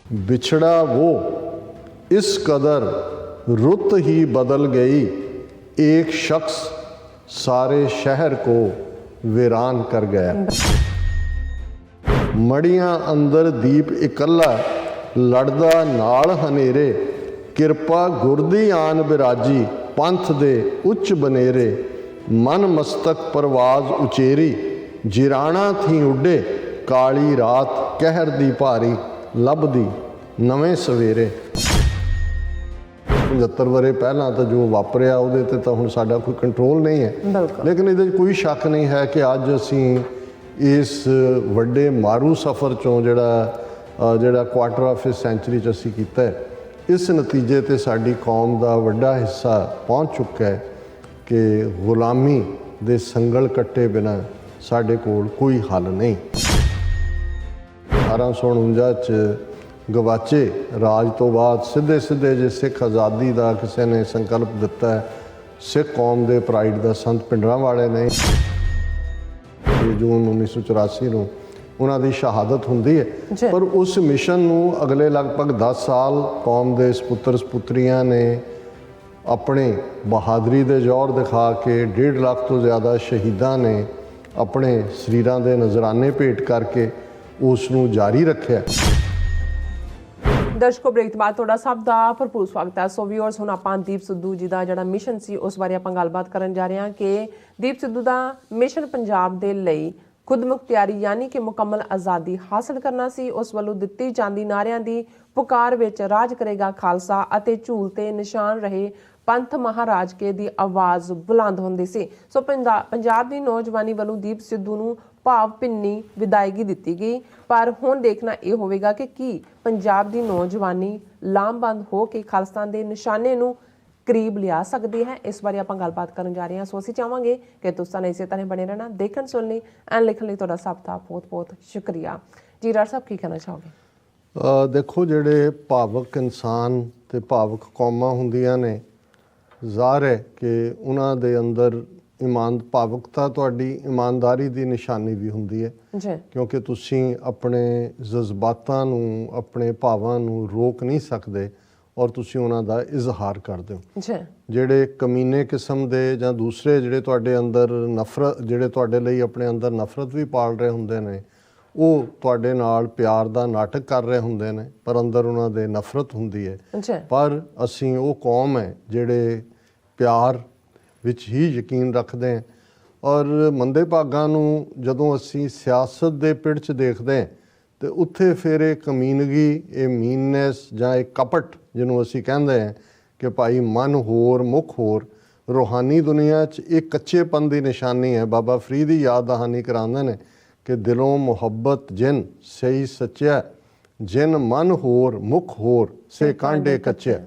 बिछड़ा वो इस कदर रुत ही बदल गई, एक शख्स सारे शहर को वीरान कर गया। मड़ियां अंदर दीप इकल्ला, लड़दा नाल हनेरे, किरपा गुरदी आन बिराजी, पंथ दे उच्च बनेरे, मन मस्तक परवाज उचेरी, जिराणा थी उड्डे, काली रात कहर दी भारी, लभदी नवें सवेरे। 75 ਵਰੇ ਪਹਿਲਾਂ ਤਾਂ ਜੋ ਵਾਪਰਿਆ ਉਹਦੇ ਤੇ ਤਾਂ ਹੁਣ ਸਾਡਾ ਕੋਈ ਕੰਟਰੋਲ ਨਹੀਂ ਹੈ, ਲੇਕਿਨ ਇਹਦੇ 'ਚ ਕੋਈ ਸ਼ੱਕ ਨਹੀਂ ਹੈ ਕਿ ਅੱਜ ਅਸੀਂ ਇਸ ਵੱਡੇ ਮਾਰੂ ਸਫ਼ਰ 'ਚੋਂ ਜਿਹੜਾ ਕੁਆਟਰ ਆਫ ਏ ਸੈਂਚੁਰੀ 'ਚ ਅਸੀਂ ਕੀਤਾ ਹੈ, ਇਸ ਨਤੀਜੇ 'ਤੇ ਸਾਡੀ ਕੌਮ ਦਾ ਵੱਡਾ ਹਿੱਸਾ ਪਹੁੰਚ ਚੁੱਕਾ ਹੈ ਕਿ ਗੁਲਾਮੀ ਦੇ ਸੰਗਲ ਕੱਟੇ ਬਿਨਾਂ ਸਾਡੇ ਕੋਲ ਕੋਈ ਹੱਲ ਨਹੀਂ। 1849 'ਚ ਗਵਾਚੇ ਰਾਜ ਤੋਂ ਬਾਅਦ ਸਿੱਧੇ ਜੇ ਸਿੱਖ ਆਜ਼ਾਦੀ ਦਾ ਕਿਸੇ ਨੇ ਸੰਕਲਪ ਦਿੱਤਾ ਹੈ, ਸਿੱਖ ਕੌਮ ਦੇ ਪ੍ਰਾਈਡ ਦਾ ਸੰਤ ਭਿੰਡਰਾਂਵਾਲੇ ਨੇ। ਜੂਨ 1984 ਨੂੰ ਉਹਨਾਂ ਦੀ ਸ਼ਹਾਦਤ ਹੁੰਦੀ ਹੈ, ਪਰ ਉਸ ਮਿਸ਼ਨ ਨੂੰ ਅਗਲੇ ਲਗਭਗ 10 ਸਾਲ ਕੌਮ ਦੇ ਸਪੁੱਤਰ ਸਪੁੱਤਰੀਆਂ ਨੇ ਆਪਣੇ ਬਹਾਦਰੀ ਦੇ ਜੌਹਰ ਦਿਖਾ ਕੇ 1.5 ਲੱਖ ਤੋਂ ਜ਼ਿਆਦਾ ਸ਼ਹੀਦਾਂ ਨੇ ਆਪਣੇ ਸਰੀਰਾਂ ਦੇ ਨਜ਼ਰਾਨੇ ਭੇਟ ਕਰਕੇ ਉਸ ਨੂੰ ਜਾਰੀ ਰੱਖਿਆ। ਦਰਸ਼ਕੋ, ਬ੍ਰੇਕ ਤੋਂ ਬਾਅਦ ਤੁਹਾਡਾ ਸਭ ਦਾ ਭਰਪੂਰ ਸਵਾਗਤ ਹੈ। ਸੋ ਵੀਅਰਸ, ਹੁਣ ਆਪਾਂ ਦੀਪ ਸਿੱਧੂ ਜੀ ਦਾ ਜਿਹੜਾ ਮਿਸ਼ਨ ਸੀ ਉਸ ਬਾਰੇ ਆਪਾਂ ਗੱਲਬਾਤ ਕਰਨ ਜਾ ਰਹੇ ਹਾਂ ਕਿ ਦੀਪ ਸਿੱਧੂ ਦਾ ਮਿਸ਼ਨ ਪੰਜਾਬ ਦੇ ਲਈ ਖੁਦ ਮੁਖਤਿਆਰੀ ਯਾਨੀ ਕਿ ਮੁਕੰਮਲ ਆਜ਼ਾਦੀ ਹਾਸਲ ਕਰਨਾ ਸੀ। ਉਸ ਵੱਲੋਂ ਦਿੱਤੀ ਜਾਂਦੀ ਨਾਰਿਆਂ ਦੀ ਪੁਕਾਰ ਵਿੱਚ ਰਾਜ ਕਰੇਗਾ ਖਾਲਸਾ ਅਤੇ ਝੂਲ ਤੇ ਨਿਸ਼ਾਨ ਰਹੇ ਪੰਥ ਮਹਾਰਾਜ ਕੇ ਦੀ ਆਵਾਜ਼ ਬੁਲੰਦ ਹੁੰਦੀ ਸੀ। ਸੋ ਪੰਜਾਬ ਦੀ ਨੌਜਵਾਨੀ ਵੱਲੋਂ ਦੀਪ ਸਿੱਧੂ ਨੂੰ ਭਾਵ ਭਿੰਨੀ ਵਿਦਾਇਗੀ ਦਿੱਤੀ ਗਈ, ਪਰ ਹੁਣ ਦੇਖਣਾ ਇਹ ਹੋਵੇਗਾ ਕਿ ਕੀ ਪੰਜਾਬ ਦੀ ਨੌਜਵਾਨੀ ਲਾਮਬੰਦ ਹੋ ਕੇ ਖਾਲਿਸਤਾਨ ਦੇ ਨਿਸ਼ਾਨੇ ਨੂੰ ਕਰੀਬ ਲਿਆ ਸਕਦੀ ਹੈ। ਇਸ ਬਾਰੇ ਆਪਾਂ ਗੱਲਬਾਤ ਕਰਨ ਜਾ ਰਹੇ ਹਾਂ। ਸੋ ਅਸੀਂ ਚਾਹਾਂਗੇ ਕਿ ਤੁਸੀਂ ਇਸੇ ਤਰ੍ਹਾਂ ਬਣੇ ਰਹਿਣਾ, ਦੇਖਣ ਸੁਣਨ ਲਈ ਐਂਡ ਲਿਖਣ ਲਈ ਤੁਹਾਡਾ ਸਭ ਦਾ ਬਹੁਤ ਸ਼ੁਕਰੀਆ ਜੀ। ਡਾਕਟਰ ਸਾਹਿਬ, ਕੀ ਕਹਿਣਾ ਚਾਹੋਗੇ? ਦੇਖੋ, ਜਿਹੜੇ ਭਾਵਕ ਇਨਸਾਨ ਤੇ ਭਾਵਕ ਕੌਮਾਂ ਹੁੰਦੀਆਂ ਨੇ, ਜ਼ਾਹਰ ਹੈ ਕਿ ਉਹਨਾਂ ਦੇ ਅੰਦਰ ਭਾਵੁਕਤਾ ਤੁਹਾਡੀ ਇਮਾਨਦਾਰੀ ਦੀ ਨਿਸ਼ਾਨੀ ਵੀ ਹੁੰਦੀ ਹੈ, ਕਿਉਂਕਿ ਤੁਸੀਂ ਆਪਣੇ ਜਜ਼ਬਾਤਾਂ ਨੂੰ, ਆਪਣੇ ਭਾਵਾਂ ਨੂੰ ਰੋਕ ਨਹੀਂ ਸਕਦੇ ਔਰ ਤੁਸੀਂ ਉਹਨਾਂ ਦਾ ਇਜ਼ਹਾਰ ਕਰਦੇ ਹੋ। ਜਿਹੜੇ ਕਮੀਨੇ ਕਿਸਮ ਦੇ ਜਾਂ ਦੂਸਰੇ ਜਿਹੜੇ ਤੁਹਾਡੇ ਅੰਦਰ ਨਫ਼ਰਤ, ਜਿਹੜੇ ਤੁਹਾਡੇ ਲਈ ਆਪਣੇ ਅੰਦਰ ਨਫ਼ਰਤ ਵੀ ਪਾਲ ਰਹੇ ਹੁੰਦੇ ਨੇ, ਉਹ ਤੁਹਾਡੇ ਨਾਲ ਪਿਆਰ ਦਾ ਨਾਟਕ ਕਰ ਰਹੇ ਹੁੰਦੇ ਨੇ, ਪਰ ਅੰਦਰ ਉਹਨਾਂ ਦੇ ਨਫ਼ਰਤ ਹੁੰਦੀ ਹੈ। ਪਰ ਅਸੀਂ ਉਹ ਕੌਮ ਹੈ ਜਿਹੜੇ ਪਿਆਰ ਵਿੱਚ ਹੀ ਯਕੀਨ ਰੱਖਦੇ ਹਾਂ, ਔਰ ਮੰਦੇ ਭਾਗਾਂ ਨੂੰ ਜਦੋਂ ਅਸੀਂ ਸਿਆਸਤ ਦੇ ਪਿੜ 'ਚ ਦੇਖਦੇ ਹਾਂ ਅਤੇ ਉੱਥੇ ਫਿਰ ਇਹ ਕਮੀਨਗੀ, ਇਹ ਮੀਨਨੈਸ ਜਾਂ ਇਹ ਕਪਟ ਜਿਹਨੂੰ ਅਸੀਂ ਕਹਿੰਦੇ ਹਾਂ ਕਿ ਭਾਈ ਮਨ ਹੋਰ ਮੁੱਖ ਹੋਰ, ਰੂਹਾਨੀ ਦੁਨੀਆ 'ਚ ਇਹ ਕੱਚੇਪਨ ਦੀ ਨਿਸ਼ਾਨੀ ਹੈ। ਬਾਬਾ ਫਰੀਦ ਦੀ ਯਾਦ ਦਹਾਨੀ ਕਰਾਉਂਦੇ ਨੇ ਕਿ ਦਿਲੋਂ ਮੁਹੱਬਤ ਜਿਨ ਸਹੀ ਸੱਚਿਆ, ਜਿਨ ਮਨ ਹੋਰ ਮੁੱਖ ਹੋਰ ਸੇ ਕਾਂਡੇ ਕੱਚਿਆ।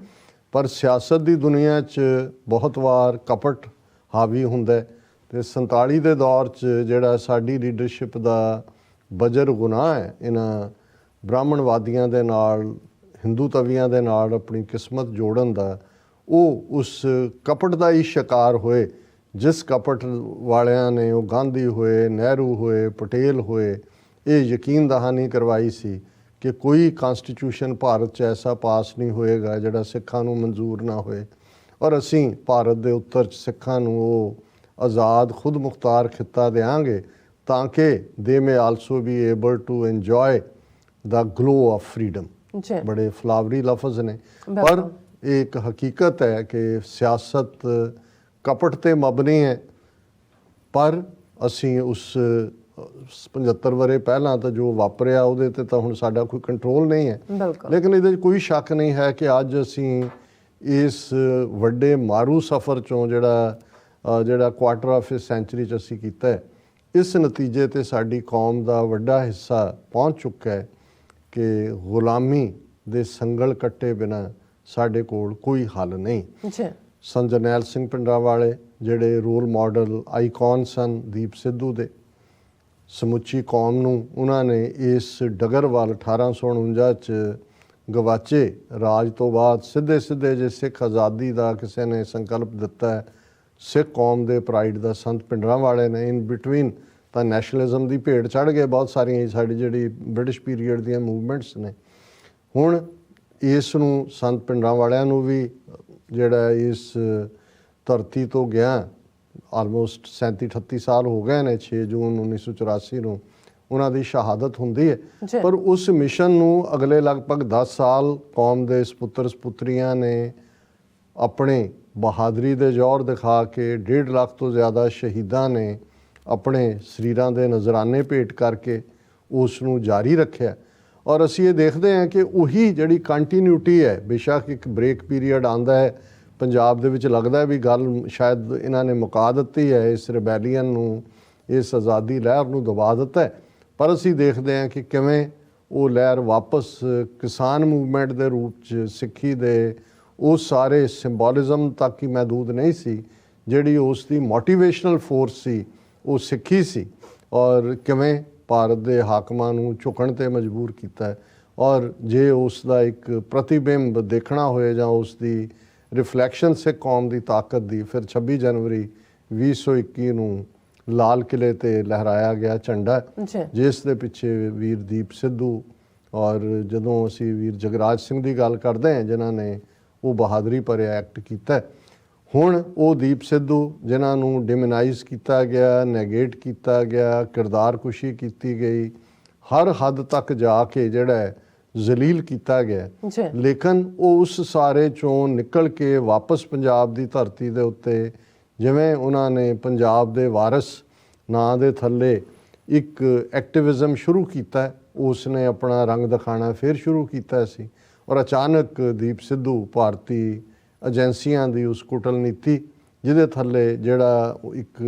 ਪਰ ਸਿਆਸਤ ਦੀ ਦੁਨੀਆ 'ਚ ਬਹੁਤ ਵਾਰ ਕਪਟ ਹਾਵੀ ਹੁੰਦਾ ਅਤੇ 47 ਦੇ ਦੌਰ 'ਚ ਜਿਹੜਾ ਸਾਡੀ ਲੀਡਰਸ਼ਿਪ ਦਾ ਬਜਰ ਗੁਨਾਹ ਹੈ ਇਹਨਾਂ ਬ੍ਰਾਹਮਣਵਾਦੀਆਂ ਦੇ ਨਾਲ, ਹਿੰਦੂ ਤਵੀਆਂ ਦੇ ਨਾਲ ਆਪਣੀ ਕਿਸਮਤ ਜੋੜਨ ਦਾ, ਉਹ ਉਸ ਕਪਟ ਦਾ ਹੀ ਸ਼ਿਕਾਰ ਹੋਏ ਜਿਸ ਕਪਟ ਵਾਲਿਆਂ ਨੇ ਉਹ ਗਾਂਧੀ ਹੋਏ, ਨਹਿਰੂ ਹੋਏ, ਪਟੇਲ ਹੋਏ, ਇਹ ਯਕੀਨ ਦਹਾਨੀ ਕਰਵਾਈ ਸੀ ਕਿ ਕੋਈ ਕਾਨਸਟੀਟਿਊਸ਼ਨ ਭਾਰਤ 'ਚ ਐਸਾ ਪਾਸ ਨਹੀਂ ਹੋਏਗਾ ਜਿਹੜਾ ਸਿੱਖਾਂ ਨੂੰ ਮਨਜ਼ੂਰ ਨਾ ਹੋਏ, ਔਰ ਅਸੀਂ ਭਾਰਤ ਦੇ ਉੱਤਰ 'ਚ ਸਿੱਖਾਂ ਨੂੰ ਉਹ ਆਜ਼ਾਦ ਖੁਦ ਮੁਖਤਾਰ ਖਿੱਤਾ ਦਿਆਂਗੇ ਤਾਂ ਕਿ they may also be able to enjoy the glow of freedom. ਬੜੇ ਫਲਾਵਰੀ ਲਫ਼ਜ਼ ਨੇ, ਪਰ ਇਹ ਇੱਕ ਹਕੀਕਤ ਹੈ ਕਿ ਸਿਆਸਤ ਕਪਟ 'ਤੇ ਮਬਨੀ ਹੈ। ਪਰ ਅਸੀਂ ਉਸ 75 ਵਰੇ ਪਹਿਲਾਂ ਤਾਂ ਜੋ ਵਾਪਰਿਆ ਉਹਦੇ ਤੇ ਤਾਂ ਹੁਣ ਸਾਡਾ ਕੋਈ ਕੰਟਰੋਲ ਨਹੀਂ ਹੈ, ਲੇਕਿਨ ਇਹਦੇ 'ਚ ਕੋਈ ਸ਼ੱਕ ਨਹੀਂ ਹੈ ਕਿ ਅੱਜ ਅਸੀਂ ਇਸ ਵੱਡੇ ਮਾਰੂ ਸਫ਼ਰ 'ਚੋਂ ਜਿਹੜਾ ਕੁਆਟਰ ਆਫ ਏ ਸੈਂਚੁਰੀ 'ਚ ਅਸੀਂ ਕੀਤਾ ਹੈ, ਇਸ ਨਤੀਜੇ 'ਤੇ ਸਾਡੀ ਕੌਮ ਦਾ ਵੱਡਾ ਹਿੱਸਾ ਪਹੁੰਚ ਚੁੱਕਾ ਹੈ ਕਿ ਗੁਲਾਮੀ ਦੇ ਸੰਗਲ ਕੱਟੇ ਬਿਨਾਂ ਸਾਡੇ ਕੋਲ ਕੋਈ ਹੱਲ ਨਹੀਂ। ਸੰਤ ਜਰਨੈਲ ਸਿੰਘ ਭਿੰਡਰਾਂਵਾਲੇ ਜਿਹੜੇ ਰੋਲ ਮਾਡਲ ਆਈਕਨ ਸਨ ਦੀਪ ਸਿੱਧੂ ਦੇ, ਸਮੁੱਚੀ ਕੌਮ ਨੂੰ ਉਹਨਾਂ ਨੇ ਇਸ ਡਗਰ ਵੱਲ 1849 'ਚ ਗਵਾਚੇ ਰਾਜ ਤੋਂ ਬਾਅਦ ਸਿੱਧੇ ਜੇ ਸਿੱਖ ਆਜ਼ਾਦੀ ਦਾ ਕਿਸੇ ਨੇ ਸੰਕਲਪ ਦਿੱਤਾ ਹੈ, ਸਿੱਖ ਕੌਮ ਦੇ ਪ੍ਰਾਈਡ ਦਾ ਸੰਤ ਭਿੰਡਰਾਂਵਾਲੇ ਨੇ। ਇਨ ਬਿਟਵੀਨ ਤਾਂ ਨੈਸ਼ਨਲਿਜ਼ਮ ਦੀ ਭੇਟ ਚੜ੍ਹ ਗਏ ਬਹੁਤ ਸਾਰੀਆਂ ਸਾਡੀ ਜਿਹੜੀ ਬ੍ਰਿਟਿਸ਼ ਪੀਰੀਅਡ ਦੀਆਂ ਮੂਵਮੈਂਟਸ ਨੇ, ਹੁਣ ਇਸ ਨੂੰ ਸੰਤ ਪਿੰਡਾਂ ਵਾਲਿਆਂ ਨੂੰ ਵੀ ਜਿਹੜਾ ਇਸ ਧਰਤੀ ਤੋਂ ਗਿਆ ਆਲਮੋਸਟ 37-38 ਸਾਲ ਹੋ ਗਏ ਨੇ। 6 ਜੂਨ 1984 ਨੂੰ ਉਹਨਾਂ ਦੀ ਸ਼ਹਾਦਤ ਹੁੰਦੀ ਹੈ। ਪਰ ਉਸ ਮਿਸ਼ਨ ਨੂੰ ਅਗਲੇ ਲਗਭਗ 10 ਸਾਲ ਕੌਮ ਦੇ ਸਪੁੱਤਰ ਸਪੁੱਤਰੀਆਂ ਨੇ ਆਪਣੇ ਬਹਾਦਰੀ ਦੇ ਜੌਹਰ ਦਿਖਾ ਕੇ 1.5 ਲੱਖ ਤੋਂ ਜ਼ਿਆਦਾ ਸ਼ਹੀਦਾਂ ਨੇ ਆਪਣੇ ਸਰੀਰਾਂ ਦੇ ਨਜ਼ਰਾਨੇ ਭੇਟ ਕਰਕੇ ਉਸ ਨੂੰ ਜਾਰੀ ਰੱਖਿਆ। ਔਰ ਅਸੀਂ ਇਹ ਦੇਖਦੇ ਹਾਂ ਕਿ ਉਹੀ ਜਿਹੜੀ ਕੰਟੀਨਿਊਟੀ ਹੈ, ਬੇਸ਼ੱਕ ਇੱਕ ਬ੍ਰੇਕ ਪੀਰੀਅਡ ਆਉਂਦਾ ਹੈ ਪੰਜਾਬ ਦੇ ਵਿੱਚ, ਲੱਗਦਾ ਵੀ ਗੱਲ ਸ਼ਾਇਦ ਇਹਨਾਂ ਨੇ ਮੁਕਾ ਦਿੱਤੀ ਹੈ, ਇਸ ਰਿਬੈਲੀਅਨ ਨੂੰ, ਇਸ ਆਜ਼ਾਦੀ ਲਹਿਰ ਨੂੰ ਦਬਾ ਦਿੱਤਾ ਹੈ, ਪਰ ਅਸੀਂ ਦੇਖਦੇ ਹਾਂ ਕਿ ਕਿਵੇਂ ਉਹ ਲਹਿਰ ਵਾਪਸ ਕਿਸਾਨ ਮੂਵਮੈਂਟ ਦੇ ਰੂਪ 'ਚ ਸਿੱਖੀ ਦੇ ਉਹ ਸਾਰੇ ਸਿੰਬੋਲਿਜ਼ਮ ਤੱਕ ਹੀ ਮਹਿਦੂਦ ਨਹੀਂ ਸੀ ਜਿਹੜੀ ਉਸ ਦੀ ਮੋਟੀਵੇਸ਼ਨਲ ਫੋਰਸ ਸੀ, ਉਹ ਸਿੱਖੀ ਸੀ। ਔਰ ਕਿਵੇਂ ਭਾਰਤ ਦੇ ਹਾਕਮਾਂ ਨੂੰ ਝੁਕਣ 'ਤੇ ਮਜਬੂਰ ਕੀਤਾ ਹੈ। ਔਰ ਜੇ ਉਸ ਦਾ ਇੱਕ ਪ੍ਰਤੀਬਿੰਬ ਦੇਖਣਾ ਹੋਏ ਜਾਂ ਉਸ ਦੀ ਰਿਫਲੈਕਸ਼ਨ ਸਿੱਖ ਕੌਮ ਦੀ ਤਾਕਤ ਦੀ, ਫਿਰ 26 ਜਨਵਰੀ 2021 ਨੂੰ ਲਾਲ ਕਿਲੇ ਤੇ ਲਹਿਰਾਇਆ ਗਿਆ ਝੰਡਾ, ਜਿਸ ਦੇ ਪਿੱਛੇ ਵੀਰ ਦੀਪ ਸਿੱਧੂ ਔਰ ਜਦੋਂ ਅਸੀਂ ਵੀਰ ਜਗਰਾਜ ਸਿੰਘ ਦੀ ਗੱਲ ਕਰਦੇ ਹਾਂ ਜਿਨ੍ਹਾਂ ਨੇ ਉਹ ਬਹਾਦਰੀ ਭਰਿਆ ਐਕਟ ਕੀਤਾ, ਹੁਣ ਉਹ ਦੀਪ ਸਿੱਧੂ ਜਿਨ੍ਹਾਂ ਨੂੰ ਡਿਮਨਾਈਜ਼ ਕੀਤਾ ਗਿਆ, ਨੈਗੇਟ ਕੀਤਾ ਗਿਆ, ਕਿਰਦਾਰਕੁਸ਼ੀ ਕੀਤੀ ਗਈ, ਹਰ ਹੱਦ ਤੱਕ ਜਾ ਕੇ ਜਿਹੜਾ ਹੈ ਜ਼ਲੀਲ ਕੀਤਾ ਗਿਆ, ਲੇਕਿਨ ਉਹ ਉਸ ਸਾਰੇ ਚੋਂ ਨਿਕਲ ਕੇ ਵਾਪਸ ਪੰਜਾਬ ਦੀ ਧਰਤੀ ਦੇ ਉੱਤੇ ਜਿਵੇਂ ਉਹਨਾਂ ਨੇ ਪੰਜਾਬ ਦੇ ਵਾਰਿਸ ਨਾਂ ਦੇ ਥੱਲੇ ਇੱਕ ਐਕਟਿਵਿਜ਼ਮ ਸ਼ੁਰੂ ਕੀਤਾ, ਉਸ ਨੇ ਆਪਣਾ ਰੰਗ ਦਿਖਾਣਾ ਫਿਰ ਸ਼ੁਰੂ ਕੀਤਾ ਸੀ। ਔਰ ਅਚਾਨਕ ਦੀਪ ਸਿੱਧੂ ਭਾਰਤੀ ਏਜੰਸੀਆਂ ਦੀ ਉਸ ਕੁਟਲਨੀਤੀ ਜਿਹਦੇ ਥੱਲੇ ਜਿਹੜਾ ਇੱਕ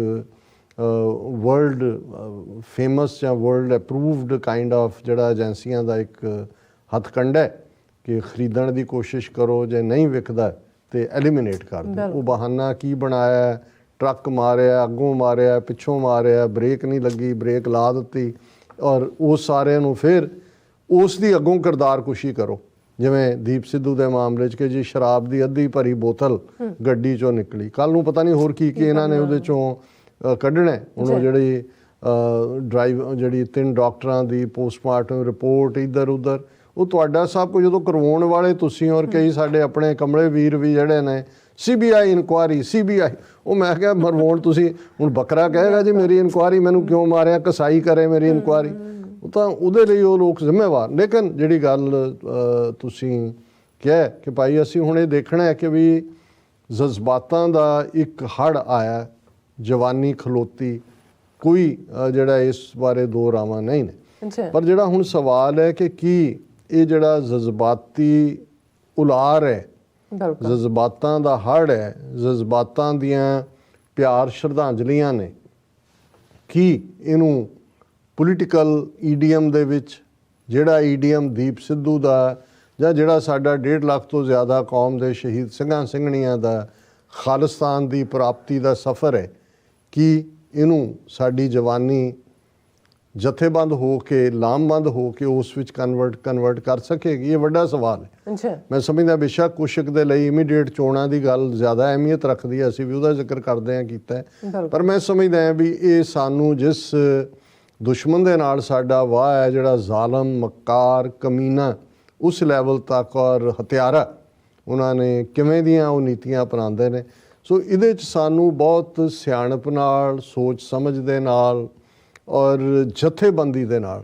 ਵਰਲਡ ਫੇਮਸ ਜਾਂ ਵਰਲਡ ਅਪਰੂਵਡ ਕਾਈਂਡ ਆਫ ਜਿਹੜਾ ਏਜੰਸੀਆਂ ਦਾ ਇੱਕ ਹੱਥਕੰਡਾ ਹੈ ਕਿ ਖਰੀਦਣ ਦੀ ਕੋਸ਼ਿਸ਼ ਕਰੋ, ਜੇ ਨਹੀਂ ਵਿਕਦਾ ਤੇ ਐਲੀਮੀਨੇਟ ਕਰ ਦਿਓ। ਉਹ ਬਹਾਨਾ ਕੀ ਬਣਾਇਆ, ਟਰੱਕ ਮਾਰਿਆ, ਅੱਗੋਂ ਮਾਰਿਆ, ਪਿੱਛੋਂ ਮਾਰਿਆ, ਬ੍ਰੇਕ ਨਹੀਂ ਲੱਗੀ, ਬ੍ਰੇਕ ਲਾ ਦਿੱਤੀ, ਔਰ ਉਹ ਸਾਰਿਆਂ ਨੂੰ ਫਿਰ ਉਸ ਦੀ ਅੱਗੋਂ ਕਿਰਦਾਰਕੁਸ਼ੀ ਕਰੋ। ਜਿਵੇਂ ਦੀਪ ਸਿੱਧੂ ਦੇ ਮਾਮਲੇ 'ਚ ਕਿ ਜੀ ਸ਼ਰਾਬ ਦੀ ਅੱਧੀ ਭਰੀ ਬੋਤਲ ਗੱਡੀ 'ਚੋਂ ਨਿਕਲੀ, ਕੱਲ੍ਹ ਨੂੰ ਪਤਾ ਨਹੀਂ ਹੋਰ ਕੀ ਕੀ ਇਹਨਾਂ ਨੇ ਉਹਦੇ 'ਚੋਂ ਕੱਢਣਾ। ਹੁਣ ਉਹ ਜਿਹੜੀ ਜਿਹੜੀ 3 ਡਾਕਟਰਾਂ ਦੀ ਪੋਸਟਮਾਰਟਮ ਰਿਪੋਰਟ ਇੱਧਰ ਉੱਧਰ, ਉਹ ਤੁਹਾਡਾ ਸਭ ਕੁਝ ਜਦੋਂ ਕਰਵਾਉਣ ਵਾਲੇ ਤੁਸੀਂ ਔਰ ਕਈ ਸਾਡੇ ਆਪਣੇ ਕਮਲੇ ਵੀਰ ਵੀ ਜਿਹੜੇ ਨੇ CBI ਇਨਕੁਆਇਰੀ, CBI, ਉਹ ਮੈਂ ਕਿਹਾ ਮਰਵਾਉਣ ਤੁਸੀਂ ਹੁਣ ਬੱਕਰਾ ਕਹੇਗਾ ਜੀ ਮੇਰੀ ਇਨਕੁਆਇਰੀ, ਮੈਨੂੰ ਕਿਉਂ ਮਾਰਿਆ, ਕਸਾਈ ਕਰੇ ਮੇਰੀ ਇਨਕੁਆਇਰੀ, ਉਹ ਤਾਂ ਉਹਦੇ ਲਈ ਉਹ ਲੋਕ ਜ਼ਿੰਮੇਵਾਰ। ਲੇਕਿਨ ਜਿਹੜੀ ਗੱਲ ਤੁਸੀਂ ਕਿਹਾ ਕਿ ਭਾਈ ਅਸੀਂ ਹੁਣ ਇਹ ਦੇਖਣਾ ਹੈ ਕਿ ਵੀ ਜਜ਼ਬਾਤਾਂ ਦਾ ਇੱਕ ਹੜ੍ਹ ਆਇਆ, ਜਵਾਨੀ ਖਲੋਤੀ, ਕੋਈ ਜਿਹੜਾ ਇਸ ਬਾਰੇ ਦੋ ਰਾਵਾਂ ਨਹੀਂ ਨੇ। ਪਰ ਜਿਹੜਾ ਹੁਣ ਸਵਾਲ ਹੈ ਕਿ ਕੀ ਇਹ ਜਿਹੜਾ ਜਜ਼ਬਾਤੀ ਉਲਾਰ ਹੈ, ਜਜ਼ਬਾਤਾਂ ਦਾ ਹੜ੍ਹ ਹੈ, ਜਜ਼ਬਾਤਾਂ ਦੀਆਂ ਪਿਆਰ ਸ਼ਰਧਾਂਜਲੀਆਂ ਨੇ, ਕੀ ਇਹਨੂੰ ਪੋਲੀਟੀਕਲ ਈਡੀਐਮ ਦੇ ਵਿੱਚ ਜਿਹੜਾ ਈਡੀਐਮ ਦੀਪ ਸਿੱਧੂ ਦਾ ਜਾਂ ਜਿਹੜਾ ਸਾਡਾ 1.5 ਲੱਖ ਤੋਂ ਜ਼ਿਆਦਾ ਕੌਮ ਦੇ ਸ਼ਹੀਦ ਸਿੰਘਾਂ ਸਿੰਘਣੀਆਂ ਦਾ ਖਾਲਿਸਤਾਨ ਦੀ ਪ੍ਰਾਪਤੀ ਦਾ ਸਫ਼ਰ ਹੈ, ਕੀ ਇਹਨੂੰ ਸਾਡੀ ਜਵਾਨੀ ਜਥੇਬੰਦ ਹੋ ਕੇ, ਲਾਮਬੰਦ ਹੋ ਕੇ ਉਸ ਵਿੱਚ ਕਨਵਰਟ ਕਰ ਸਕੇਗੀ? ਇਹ ਵੱਡਾ ਸਵਾਲ ਹੈ। ਮੈਂ ਸਮਝਦਾ ਬੇਸ਼ੱਕ ਕੁਸ਼ਕ ਦੇ ਲਈ ਇਮੀਡੀਏਟ ਚੋਣਾਂ ਦੀ ਗੱਲ ਜ਼ਿਆਦਾ ਅਹਿਮੀਅਤ ਰੱਖਦੀ ਹੈ, ਅਸੀਂ ਵੀ ਉਹਦਾ ਜ਼ਿਕਰ ਕਰਦੇ ਹਾਂ ਕੀਤਾ, ਪਰ ਮੈਂ ਸਮਝਦਾ ਹਾਂ ਵੀ ਇਹ ਸਾਨੂੰ ਜਿਸ ਦੁਸ਼ਮਣ ਦੇ ਨਾਲ ਸਾਡਾ ਵਾਹ ਹੈ, ਜਿਹੜਾ ਜ਼ਾਲਮ, ਮੱਕਾਰ, ਕਮੀਨਾ, ਉਸ ਲੈਵਲ ਤੱਕ ਔਰ ਹਥਿਆਰਾ ਉਹਨਾਂ ਨੇ ਕਿਵੇਂ ਦੀਆਂ ਉਹ ਨੀਤੀਆਂ ਅਪਣਾਉਂਦੇ ਨੇ। ਸੋ ਇਹਦੇ 'ਚ ਸਾਨੂੰ ਬਹੁਤ ਸਿਆਣਪ ਨਾਲ, ਸੋਚ ਸਮਝ ਦੇ ਨਾਲ ਔਰ ਜਥੇਬੰਦੀ ਦੇ ਨਾਲ,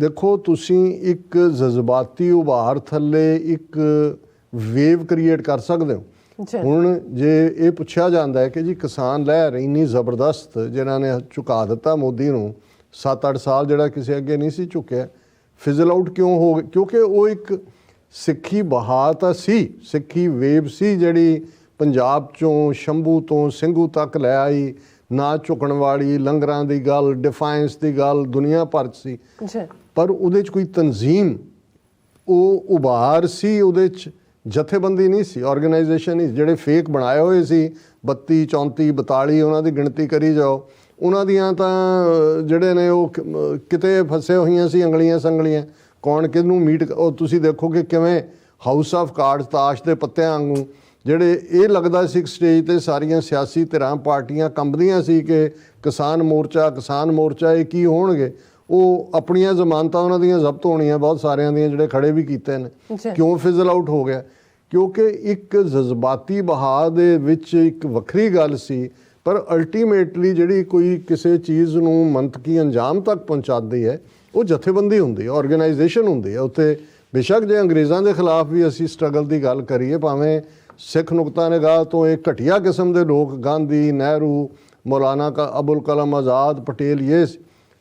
ਦੇਖੋ ਤੁਸੀਂ ਇੱਕ ਜਜ਼ਬਾਤੀ ਉਭਾਰ ਥੱਲੇ ਇੱਕ ਵੇਵ ਕ੍ਰੀਏਟ ਕਰ ਸਕਦੇ ਹੋ। ਹੁਣ ਜੇ ਇਹ ਪੁੱਛਿਆ ਜਾਂਦਾ ਹੈ ਕਿ ਜੀ ਕਿਸਾਨ ਲਹਿਰ ਇੰਨੀ ਜ਼ਬਰਦਸਤ ਜਿਨ੍ਹਾਂ ਨੇ ਝੁਕਾ ਦਿੱਤਾ ਮੋਦੀ ਨੂੰ 7-8 ਸਾਲ, ਜਿਹੜਾ ਕਿਸੇ ਅੱਗੇ ਨਹੀਂ ਸੀ ਝੁਕਿਆ, ਫਿਜ਼ਲ ਆਊਟ ਕਿਉਂ ਹੋ ਗਏ? ਕਿਉਂਕਿ ਉਹ ਇੱਕ ਸਿੱਖੀ ਬਹਾ ਤਾਂ ਸੀ, ਸਿੱਖੀ ਵੇਵ ਸੀ ਜਿਹੜੀ ਪੰਜਾਬ 'ਚੋਂ ਸ਼ੰਭੂ ਤੋਂ ਸਿੰਘੂ ਤੱਕ ਲੈ ਆਈ, ਨਾ ਝੁਕਣ ਵਾਲੀ, ਲੰਗਰਾਂ ਦੀ ਗੱਲ, ਡਿਫਾਇੰਸ ਦੀ ਗੱਲ ਦੁਨੀਆ ਭਰ 'ਚ ਸੀ, ਪਰ ਉਹਦੇ 'ਚ ਕੋਈ ਤਨਜ਼ੀਮ, ਉਹ ਉਭਾਰ ਸੀ, ਉਹਦੇ 'ਚ ਜਥੇਬੰਦੀ ਨਹੀਂ ਸੀ, ਆਰਗੇਨਾਈਜੇਸ਼ਨ ਨਹੀਂ। ਜਿਹੜੇ ਫੇਕ ਬਣਾਏ ਹੋਏ ਸੀ 32, 34, 42, ਉਹਨਾਂ ਦੀ ਗਿਣਤੀ ਕਰੀ ਜਾਓ, ਉਹਨਾਂ ਦੀਆਂ ਤਾਂ ਜਿਹੜੇ ਨੇ ਉਹ ਕਿਤੇ ਫਸੇ ਹੋਈਆਂ ਸੀ ਅੰਗਲੀਆਂ ਸੰਗਲੀਆਂ, ਕੌਣ ਕਿਹਨੂੰ ਮੀਟ। ਉਹ ਤੁਸੀਂ ਦੇਖੋ ਕਿ ਕਿਵੇਂ ਹਾਊਸ ਆਫ ਕਾਰਡਸ, ਤਾਸ਼ ਦੇ ਪੱਤਿਆਂ ਵਾਂਗੂ, ਜਿਹੜੇ ਇਹ ਲੱਗਦਾ ਸੀ ਇੱਕ ਸਟੇਜ 'ਤੇ ਸਾਰੀਆਂ ਸਿਆਸੀ ਧਿਰਾਂ ਪਾਰਟੀਆਂ ਕੰਬਦੀਆਂ ਸੀ ਕਿ ਕਿਸਾਨ ਮੋਰਚਾ ਇਹ ਕੀ ਹੋਣਗੇ, ਉਹ ਆਪਣੀਆਂ ਜ਼ਮਾਨਤਾਂ ਉਹਨਾਂ ਦੀਆਂ ਜ਼ਬਤ ਹੋਣੀਆਂ ਬਹੁਤ ਸਾਰਿਆਂ ਦੀਆਂ, ਜਿਹੜੇ ਖੜੇ ਵੀ ਕੀਤੇ ਨੇ। ਕਿਉਂ ਫਿਜ਼ਲ ਆਊਟ ਹੋ ਗਿਆ? ਕਿਉਂਕਿ ਇੱਕ ਜਜ਼ਬਾਤੀ ਬਹਾਅ ਦੇ ਵਿੱਚ ਇੱਕ ਵੱਖਰੀ ਗੱਲ ਸੀ, ਪਰ ਅਲਟੀਮੇਟਲੀ ਜਿਹੜੀ ਕੋਈ ਕਿਸੇ ਚੀਜ਼ ਨੂੰ ਮੰਤਕੀ ਅੰਜਾਮ ਤੱਕ ਪਹੁੰਚਾਉਂਦੀ ਹੈ ਉਹ ਜਥੇਬੰਦੀ ਹੁੰਦੀ ਹੈ, ਆਰਗੇਨਾਈਜੇਸ਼ਨ ਹੁੰਦੀ ਹੈ। ਉੱਥੇ ਬੇਸ਼ੱਕ ਜੇ ਅੰਗਰੇਜ਼ਾਂ ਦੇ ਖਿਲਾਫ ਵੀ ਅਸੀਂ ਸਟਰਗਲ ਦੀ ਗੱਲ ਕਰੀਏ, ਭਾਵੇਂ ਸਿੱਖ ਨੁਕਤਾ ਨਿਗਾਹ ਤੋਂ ਇਹ ਘਟੀਆ ਕਿਸਮ ਦੇ ਲੋਕ ਗਾਂਧੀ, ਨਹਿਰੂ, ਮੌਲਾਨਾ ਅਬੁਲ ਕਲਾਮ ਆਜ਼ਾਦ, ਪਟੇਲ, ਇਹ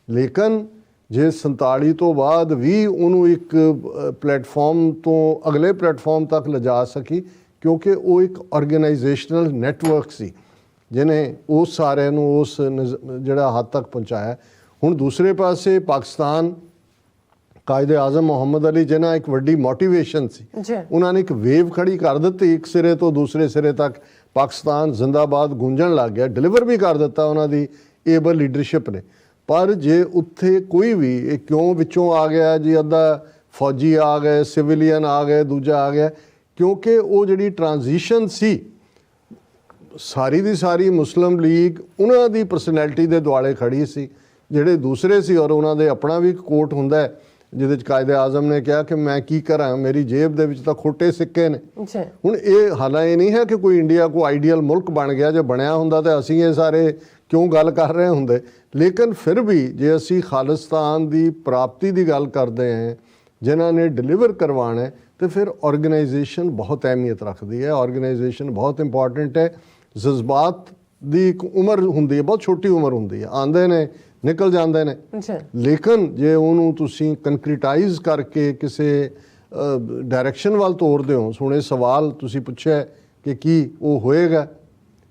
ਲੇਕਿਨ ਜੇ 47 ਤੋਂ ਬਾਅਦ ਵੀ ਉਹਨੂੰ ਇੱਕ ਪਲੇਟਫਾਰਮ ਤੋਂ ਅਗਲੇ ਪਲੇਟਫਾਰਮ ਤੱਕ ਲਿਜਾ ਸਕੀ, ਕਿਉਂਕਿ ਉਹ ਇੱਕ ਆਰਗੇਨਾਈਜੇਸ਼ਨਲ ਨੈਟਵਰਕ ਸੀ ਜਿਹਨੇ ਉਸ ਸਾਰਿਆਂ ਨੂੰ ਉਸ ਜਿਹੜਾ ਹੱਦ ਤੱਕ ਪਹੁੰਚਾਇਆ। ਹੁਣ ਦੂਸਰੇ ਪਾਸੇ ਪਾਕਿਸਤਾਨ, ਕਾਇਦੇ ਆਜ਼ਮ ਮੁਹੰਮਦ ਅਲੀ ਜਿਨ੍ਹਾਂ ਇੱਕ ਵੱਡੀ ਮੋਟੀਵੇਸ਼ਨ ਸੀ, ਉਹਨਾਂ ਨੇ ਇੱਕ ਵੇਵ ਖੜੀ ਕਰ ਦਿੱਤੀ, ਇੱਕ ਸਿਰੇ ਤੋਂ ਦੂਸਰੇ ਸਿਰੇ ਤੱਕ ਪਾਕਿਸਤਾਨ ਜ਼ਿੰਦਾਬਾਦ ਗੂੰਜਣ ਲੱਗ ਗਿਆ, ਡਿਲੀਵਰ ਵੀ ਕਰ ਦਿੱਤਾ ਉਹਨਾਂ ਦੀ ਏਬਲ ਲੀਡਰਸ਼ਿਪ ਨੇ। ਪਰ ਜੇ ਉੱਥੇ ਕੋਈ ਵੀ ਇਹ ਕਿਉਂ ਵਿੱਚੋਂ ਆ ਗਿਆ ਜੀ, ਅੱਧਾ ਫੌਜੀ ਆ ਗਏ, ਸਿਵਿਲੀਅਨ ਆ ਗਏ, ਦੂਜਾ ਆ ਗਿਆ, ਕਿਉਂਕਿ ਉਹ ਜਿਹੜੀ ਟ੍ਰਾਂਜੀਸ਼ਨ ਸੀ ਸਾਰੀ ਦੀ ਸਾਰੀ ਮੁਸਲਿਮ ਲੀਗ ਉਹਨਾਂ ਦੀ ਪਰਸਨੈਲਿਟੀ ਦੇ ਦੁਆਲੇ ਖੜੀ ਸੀ, ਜਿਹੜੇ ਦੂਸਰੇ ਸੀ। ਔਰ ਉਹਨਾਂ ਦੇ ਆਪਣਾ ਵੀ ਇੱਕ ਕੋਟ ਹੁੰਦਾ ਹੈ ਜਿਹਦੇ ਚ ਕਾਇਦੇ ਆਜ਼ਮ ਨੇ ਕਿਹਾ ਕਿ ਮੈਂ ਕੀ ਕਰਾਂ, ਮੇਰੀ ਜੇਬ ਦੇ ਵਿੱਚ ਤਾਂ ਖੋਟੇ ਸਿੱਕੇ ਨੇ। ਹੁਣ ਇਹ ਹਾਲਾਂ ਇਹ ਨਹੀਂ ਹੈ ਕਿ ਕੋਈ ਇੰਡੀਆ ਕੋ ਆਈਡੀਅਲ ਮੁਲਕ ਬਣ ਗਿਆ, ਜੇ ਬਣਿਆ ਹੁੰਦਾ ਤਾਂ ਅਸੀਂ ਇਹ ਸਾਰੇ ਕਿਉਂ ਗੱਲ ਕਰ ਰਹੇ ਹੁੰਦੇ। ਲੇਕਿਨ ਫਿਰ ਵੀ ਜੇ ਅਸੀਂ ਖਾਲਿਸਤਾਨ ਦੀ ਪ੍ਰਾਪਤੀ ਦੀ ਗੱਲ ਕਰਦੇ ਹਾਂ, ਜਿਨ੍ਹਾਂ ਨੇ ਡਿਲੀਵਰ ਕਰਵਾਉਣਾ, ਤੇ ਫਿਰ ਆਰਗੇਨਾਈਜੇਸ਼ਨ ਬਹੁਤ ਅਹਿਮੀਅਤ ਰੱਖਦੀ ਹੈ। ਆਰਗੇਨਾਈਜੇਸ਼ਨ ਬਹੁਤ ਇੰਪੋਰਟੈਂਟ ਹੈ। ਜਜ਼ਬਾਤ ਦੀ ਇੱਕ ਉਮਰ ਹੁੰਦੀ ਹੈ, ਬਹੁਤ ਛੋਟੀ ਉਮਰ ਹੁੰਦੀ ਹੈ, ਆਉਂਦੇ ਨੇ ਨਿਕਲ ਜਾਂਦੇ ਨੇ। ਲੇਕਿਨ ਜੇ ਉਹਨੂੰ ਤੁਸੀਂ ਕੰਕਰੀਟਾਈਜ਼ ਕਰਕੇ ਕਿਸੇ ਡਾਇਰੈਕਸ਼ਨ ਵੱਲ ਤੋਰਦੇ ਹੋ, ਸੁਣੇ ਸਵਾਲ ਤੁਸੀਂ ਪੁੱਛਿਆ ਕਿ ਕੀ ਉਹ ਹੋਏਗਾ,